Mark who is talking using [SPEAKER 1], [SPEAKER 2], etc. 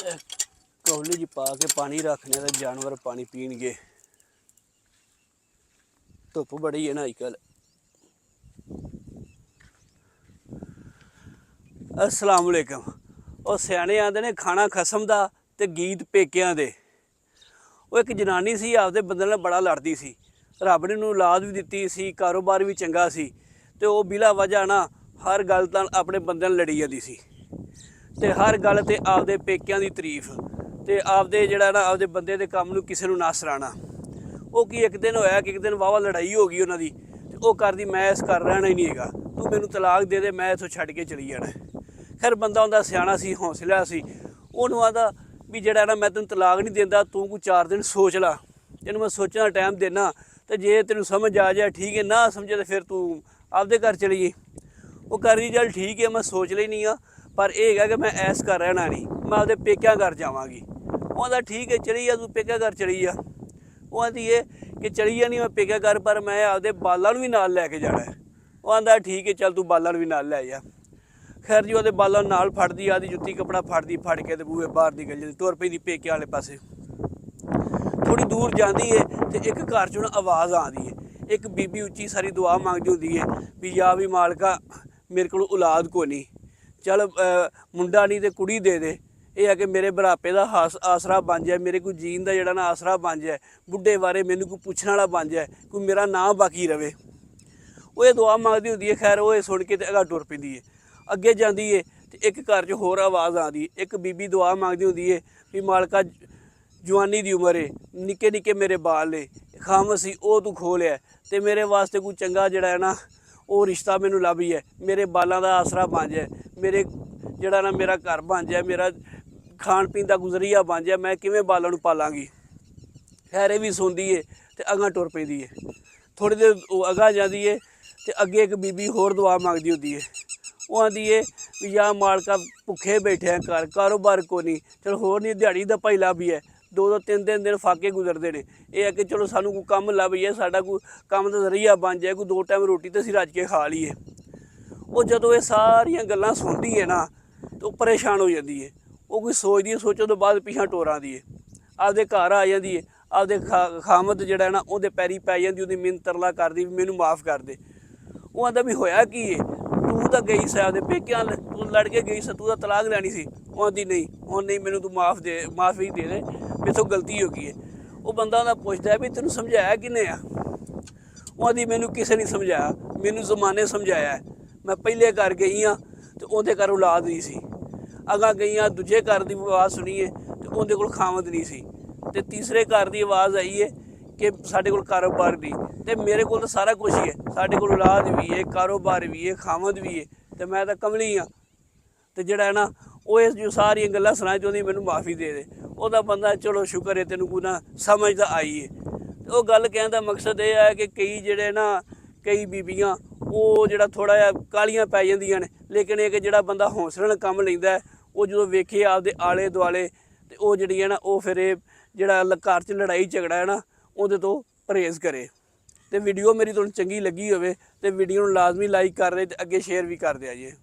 [SPEAKER 1] कौली च पा के पानी रखने तो जानवर पानी पीणगे। धुप बड़ी है ना अजकल। अस्सलाम वालेकुम। और सियाने आंदे ने खाना खसम दा ते गीत पेकियां दे। वो एक जनानी सी आपदे बंदे नाल बड़ा लड़दी सी। रब ने उन्होंने औलाद भी दित्ती सी, कारोबार भी चंगा सी, ते वो बिला वजह ना हर गल तां अपने बंदे नाल लड़ी जांदी सी ते हर गल ते आपदे पेकियां दी तरीफ ते आपदे जेहड़ा ना आपदे बंदे दे कम्म नूं किसे नूं ना सराहना। वो कि एक दिन होया कि एक दिन वाहवा लड़ाई हो गई उन्हां दी ते ओह करदी मैं इस घर रहना ही नहीं हैगा, तू मैनूं तलाक दे मैं इत्थों छड्ड के चली जाना। खैर बंदा उंदा सियाना सी, हौसला सी। उहनूं आंदा भी जेहड़ा ना मैं तैनूं तलाक नहीं देंदा, तू कोई 4 दिन सोच ला, तैनूं मैं सोचने दा टाइम देना, ते जे तैनूं समझ आ जाए ठीक है, ना समझे तो फिर तू आपदे घर चली जाई। वो कर रही चल ठीक है, मैं सोच लेनी हाँ, पर यह है कि मैं ऐस घर रहना नहीं, मैं आपदे पेकिया घर जावांगी। वो आंदा ठीक है चली जा, तू पेकिया घर चली जा। वो आंदी है कि चली जानी मैं पेकिया घर, पर मैं आपदे बालां नूं भी नाल लैके जाना है। वो आंदा ठीक है चल तू बालां नूं भी नाल लै जा। खैर जी वो बालां नाल फड़दी, आदि जुत्ती कपड़ा फड़दी, फड़ के ते बूहे बाहर निकल जाती, तुर पैंदी पेके वाले पासे। थोड़ी दूर जाती है तो एक घर चों आवाज़ आती है, एक बीबी उच्ची सारी दुआ मंगदी होंदी है भी या भी मालका मेरे को औलाद को नहीं, चल मुंडा नहीं तो कुड़ी दे दे, यह है कि मेरे बुढ़ापे का आसरा बन जाए, मेरे कोई जीन का जोड़ा ना आसरा बन जाए, बुढ़े बारे मैनू कोई पुछने वाला बन जाए, कोई मेरा नाम बाकी रवे। वो ये दुआ मंगदी होंदी है। खैर वो सुन के अगा टुर पैंदी है, अगे जाती है तो एक घर च होर आवाज़ आती है, एक बीबी दुआ मंगदी होंदी है भी मालका जवानी की उम्र है, निक्के निक्के मेरे बाल ने, खाम सी वो तू खोलिया तो मेरे वास्ते कोई चंगा जड़ा है ना वो रिश्ता मैनू लभ जाए, मेरे बालों का आसरा बन जाए, मेरे जड़ा ना मेरा घर बन जाए, मेरा खाण पीन का गुजरिया बन जाए, मैं किवें बालों नूं पालांगी। खैर ये भी सुनती है तो अगां टुर पैंदी है। थोड़ी देर अगां जाती है तो अगे एक बीबी होर दुआ मंगदी होंदी है। वो आंदी है भी या मालका भुखे बैठे हैं घर, कारोबार को नहीं, चलो होर नहीं दिहाड़ी दा भाई लभ है, 2-2 3-3 दिन फाके गुजरते हैं, यह है कि चलो सानू कोई कम लभ जाए, साडा कोई कम का जरिया बन जाए, कोई 2 टाइम रोटी तो असीं रज के खा लीए। वो जदों ये सारियां गल्लां सुनदी है ना तो परेशान हो जाती है। वो कोई सोचती है, सोचने तो बाद पिछां टोर आंदी है, आपदे घर आ जाती है, आपदे खामद जड़ा ना उहदे पैरी पै जाती, उहदी मिन्नत तरला करदी भी मैनू माफ़ कर दे। वो आंदा भी होया की है, तू तो गई सी आपदे पेकियां, तू लड़ के गई सी, तू तो तलाक लैनी सी। वो आंदी नहीं, हुण नहीं, मैनू तू माफ़ी दे दे, मेथों गलती हो गई है। वो बंदा उहदा पुछदा है भी तैनूं समझाया किन्ने आ? वो आंदी मैनू किसे नहीं समझाया, मैनू जमाने समझाया है। मैं पहले घर गई हाँ तो उहदे घर औलाद नहीं सी, अगां गई हाँ दूजे घर की आवाज़ सुनीए तो उहदे कोल खामद नहीं सी, ते तीसरे घर की आवाज़ आई है कि साडे कोल कारोबार नहीं, तो मेरे को तो सारा कुछ ही है, साडे कोल औलाद भी है, कारोबार भी है, खामद भी है, तो मैं तो कमली हाँ। तो जड़ा है ना वो इस जो सारिया गल्लां सुना चाहती मैनू माफ़ी दे दे। वह बंदा चलो शुक्र है तेन को ना समझ तो आई है। तो वह गल कहने का मकसद यह है कि कई जेडे ना कई बीबियाँ वो जड़ा थोड़ा जहा कालियां पै जांदियां ने, लेकिन एक जड़ा बंदा हौसले नाल कम लैंदा है, वो जो वेखे आपदे आले दुआले तो वह जी है ना वो फिर जड़ा घर च लड़ाई झगड़ा है ना उहदे तो परहेज़ करे। तो वीडियो मेरी तुहानूं चंगी लगी होवे तो वीडियो नूं लाजमी लाइक कर दे ते अगे शेयर भी कर दिया जे।